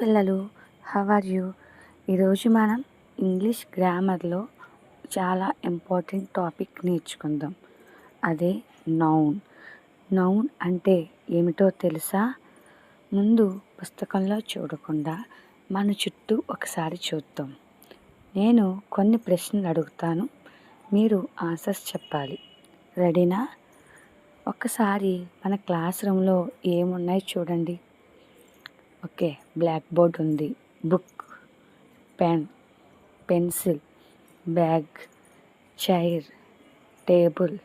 పిల్లలు, how are you? ఈరోజు మనం ఇంగ్లీష్ గ్రామర్లో చాలా ఇంపార్టెంట్ టాపిక్ నేర్చుకుందాం. అదే నౌన్. నౌన్ అంటే ఏమిటో తెలుసా? ముందు పుస్తకంలో చూడకుండా మన చుట్టూ ఒకసారి చూద్దాం. నేను కొన్ని ప్రశ్నలు అడుగుతాను, మీరు ఆన్సర్స్ చెప్పాలి. రెడీనా? ఒక్కసారి మన క్లాస్ రూమ్లో ఏమున్నాయి చూడండి. ఓకే, బ్లాక్ బోర్డ్ ఉంది, book, pen, pencil, bag, chair, table.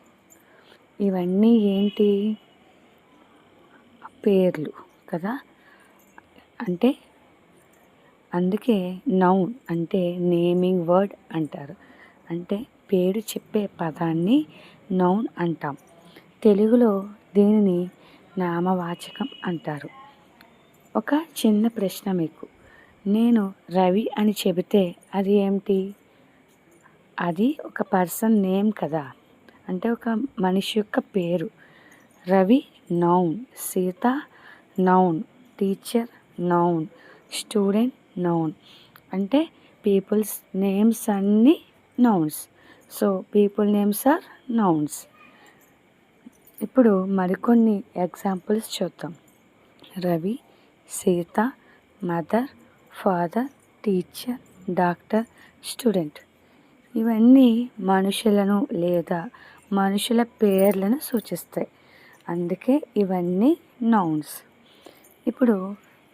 ఇవన్నీ ఏంటి? పేర్లు కదా. అంటే అందుకే నౌన్ అంటే నేమింగ్ వర్డ్ అంటారు. అంటే పేరు చెప్పే పదాన్ని నౌన్ అంటాం. తెలుగులో దీనిని నామవాచకం అంటారు. ఒక చిన్న ప్రశ్న మీకు. నేను రవి అని చెబితే అది ఏమిటి? అది ఒక పర్సన్ నేమ్ కదా. అంటే ఒక మనిషి యొక్క పేరు. Ravi noun, Sita noun, teacher noun, student noun. అంటే పీపుల్స్ నేమ్స్ అన్నీ nouns. So people names are nouns. ఇప్పుడు మరికొన్ని ఎగ్జాంపుల్స్ చూద్దాం. Ravi, Sita, mother, father, teacher, doctor, student. ఇవన్నీ మనుషులను లేదా మనుషుల పేర్లను సూచిస్తాయి. అందుకే ఇవన్నీ నౌన్స్. ఇప్పుడు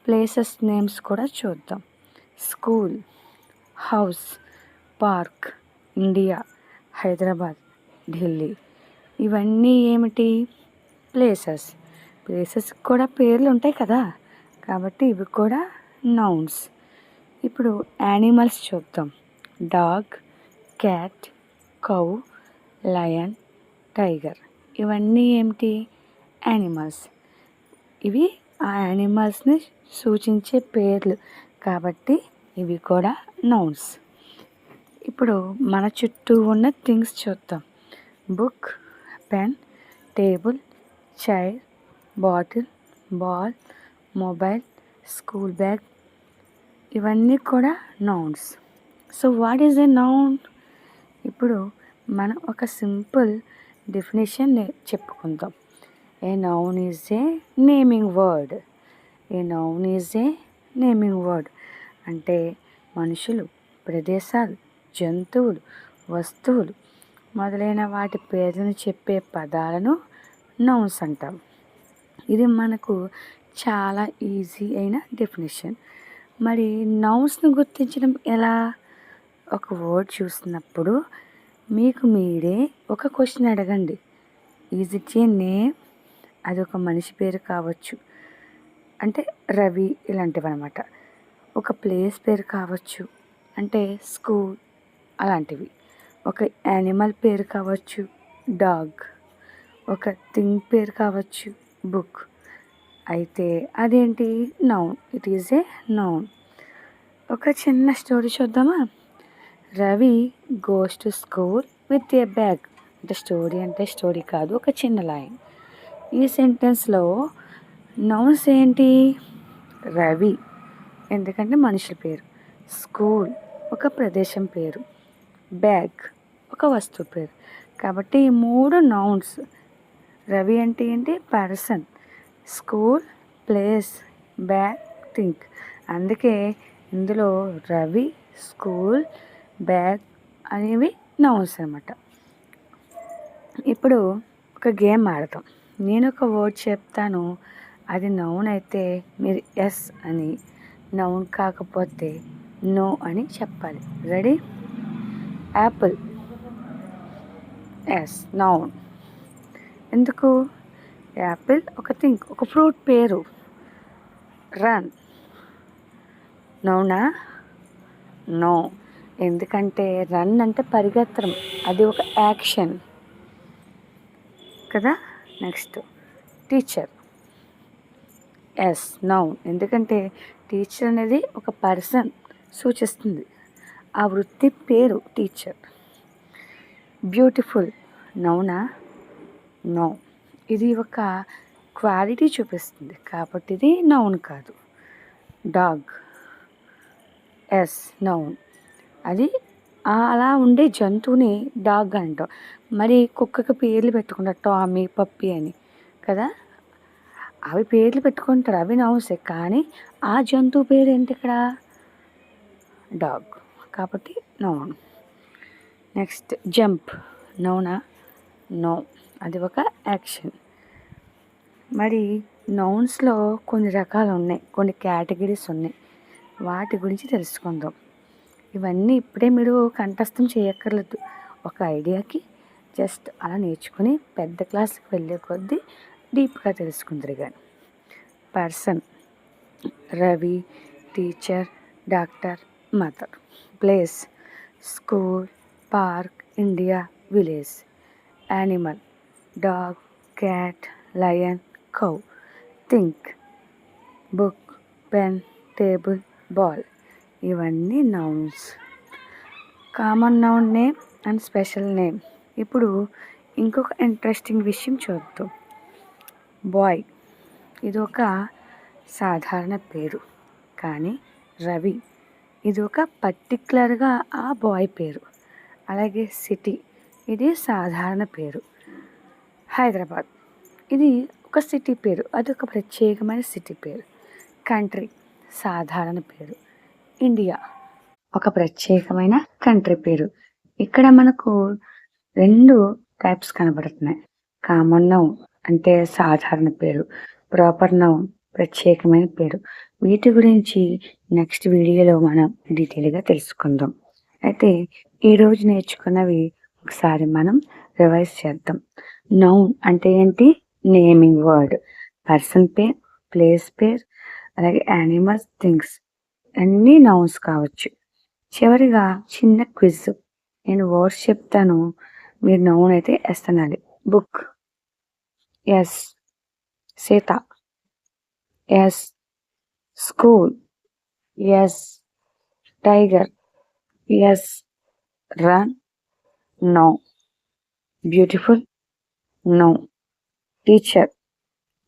ప్లేసెస్ నేమ్స్ కూడా చూద్దాం. School, house, park, India, Hyderabad, Delhi. ఇవన్నీ ఏమిటి? ప్లేసెస్. ప్లేసెస్కి కూడా పేర్లు ఉంటాయి కదా, కాబట్టి ఇవి కూడా నౌన్స్. ఇప్పుడు యానిమల్స్ చూద్దాం. Dog, cat, cow, lion, tiger. ఇవన్నీ ఏమిటి? యానిమల్స్. ఇవి ఆ యానిమల్స్ని సూచించే పేర్లు కాబట్టి ఇవి కూడా నౌన్స్. ఇప్పుడు మన చుట్టూ ఉన్న థింగ్స్ చూద్దాం. Book, pen, table, chair, bottle, ball, mobile, school bag. ఇవన్నీ కూడా nouns. So what is a noun? ఇప్పుడు మనం ఒక సింపుల్ డెఫినేషన్ చెప్పుకుందాం. ఏ noun is a naming word. A noun is a naming word అంటే మనుషులు, ప్రదేశాలు, జంతువులు, వస్తువులు మొదలైన వాటి పేర్లను చెప్పే పదాలను నౌన్స్ అంటాం. ఇది మనకు చాలా ఈజీ అయిన డెఫినేషన్. మరి నౌన్స్ని గుర్తించడం ఎలా? ఒక వర్డ్ చూసినప్పుడు మీకు మీరే ఒక క్వశ్చన్ అడగండి. Is it A name? అది ఒక మనిషి పేరు కావచ్చు, అంటే రవి ఇలాంటివి అనమాట. ఒక ప్లేస్ పేరు కావచ్చు, అంటే స్కూల్ అలాంటివి. ఒక యానిమల్ పేరు కావచ్చు, డాగ్. ఒక థింగ్ పేరు కావచ్చు, బుక్. అయితే అదేంటి? Noun. It is a noun. ఒక చిన్న స్టోరీ చూద్దామా? Ravi goes to school with a bag. అంటే స్టోరీ కాదు, ఒక చిన్న లైన్. ఈ సెంటెన్స్లో నౌన్స్ ఏంటి? రవి ఎందుకంటే మనుషుల పేరు, స్కూల్ ఒక ప్రదేశం పేరు, బ్యాగ్ ఒక వస్తువు పేరు. కాబట్టి ఈ మూడు నౌన్స్. రవి అంటే ఏంటి? Person, school, place, bag, think. అందుకే ఇందులో రవి, స్కూల్, బ్యాగ్ అనేవి నౌన్స్ అన్నమాట. ఇప్పుడు ఒక గేమ్ ఆడతాం. నేను ఒక వర్డ్ చెప్తాను, అది నౌన్ అయితే మీరు ఎస్ అని, నౌన్ కాకపోతే నో అని చెప్పాలి. రెడీ? యాపిల్. Yes, noun. ఎందుకు? యాపిల్ ఒక థింగ్, ఒక ఫ్రూట్ పేరు. రన్ నౌనా? నో. ఎందుకంటే రన్ అంటే పరిగెత్తడం, అది ఒక యాక్షన్ కదా. Next teacher. Yes, noun. ఎందుకంటే టీచర్ అనేది ఒక పర్సన్ సూచిస్తుంది, ఆ వృత్తి పేరు టీచర్. బ్యూటిఫుల్ నౌనా? నో. ఇది ఒక క్వాలిటీ చూపిస్తుంది కాబట్టి ఇది నౌన్ కాదు. Dog yes noun. అది అలా ఉండే జంతువుని డాగ్ అంటాం. మరి కుక్కకి పేర్లు పెట్టుకుంటారు, టామీ, పప్పీ అని కదా. అవి పేర్లు పెట్టుకుంటారు, అవి నౌన్సే. కానీ ఆ జంతువు పేరు ఏంటి ఇక్కడ? డాగ్. కాబట్టి నౌన్. Next jump. నౌనా? నో, అది ఒక యాక్షన్. మరి నౌన్స్లో కొన్ని రకాలు ఉన్నాయి, కొన్ని కేటగిరీస్ ఉన్నాయి. వాటి గురించి తెలుసుకుందాం. ఇవన్నీ ఇప్పుడే మీరు కంఠస్థం చేయక్కర్లేదు. ఒక ఐడియాకి జస్ట్ అలా నేర్చుకుని పెద్ద క్లాస్కి వెళ్ళే కొద్దీ డీప్గా తెలుసుకుందరు. కానీ person, Ravi, teacher, doctor, mother. Place, school, park, India, village. Animal, dog, cat, lion, cow. Thing, book, pen, table, ball. ఇవన్నీ nouns. Common noun name and special name. ఇప్పుడు ఇంకొక ఇంట్రెస్టింగ్ విషయం చూద్దాం. బాయ్, ఇది ఒక సాధారణ పేరు. కానీ రవి, ఇది ఒక పర్టిక్యులర్గా ఆ బాయ్ పేరు. అలాగే సిటీ, ఇది సాధారణ పేరు. హైదరాబాద్, ఇది ఒక సిటీ పేరు, అది ఒక ప్రత్యేకమైన సిటీ పేరు. కంట్రీ, సాధారణ పేరు. ఇండియా, ఒక ప్రత్యేకమైన కంట్రీ పేరు. ఇక్కడ మనకు 2 టైప్స్ కనబడుతున్నాయి. కామన్ నౌన్ అంటే సాధారణ పేరు, ప్రాపర్ నౌన్ ప్రత్యేకమైన పేరు. వీటి గురించి నెక్స్ట్ వీడియోలో మనం డీటెయిల్గా తెలుసుకుందాం. అయితే ఈరోజు నేర్చుకున్నవి ఒకసారి మనం రివైజ్ చేద్దాం. నౌన్ అంటే ఏంటి? Naming word. పర్సన్ పేరు, ప్లేస్ పేరు, అలాగే యానిమల్స్, థింగ్స్ అన్నీ నౌన్స్ కావచ్చు. చివరిగా చిన్న క్విజ్. నేను వర్డ్స్ చెప్తాను, మీరు నౌన్ అయితే ఎస్ అనాలి. Book, yes. Sita, yes. School, yes. Tiger, yes. Run, no. Beautiful, no. Teacher,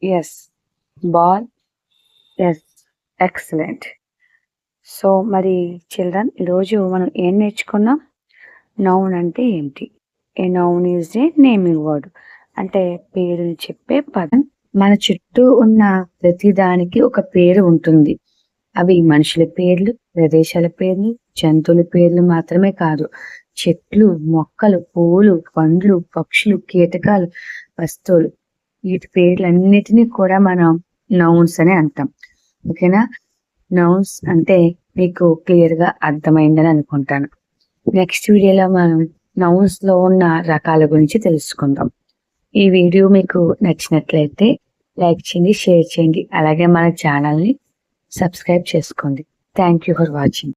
yes. Ball, yes. Excellent. So మరి చిల్డ్రన్, ఈరోజు మనం ఏం నేర్చుకున్నాం? నౌన్ అంటే ఏంటి? A noun is a naming word, అంటే పేరుని చెప్పే పదం. మన చుట్టూ ఉన్న ప్రతిదానికి ఒక పేరు ఉంటుంది. అవి మనుషుల పేర్లు, ప్రదేశాల పేర్లు, జంతువుల పేర్లు మాత్రమే కాదు. చెట్లు, మొక్కలు, పువ్వులు, పండ్లు, పక్షులు, కీటకాలు, వస్తువులు, వీటి పేర్లన్నిటినీ కూడా మనం నౌన్స్ అని అంటాం. ఓకేనా? నౌన్స్ అంటే మీకు క్లియర్గా అర్థమైందని అనుకుంటాను. నెక్స్ట్ వీడియోలో మనం నౌన్స్లో ఉన్న రకాల గురించి తెలుసుకుందాం. ఈ వీడియో మీకు నచ్చినట్లయితే లైక్ చేయండి, షేర్ చేయండి, అలాగే మన ఛానల్ని సబ్స్క్రైబ్ చేసుకోండి. Thank you for watching.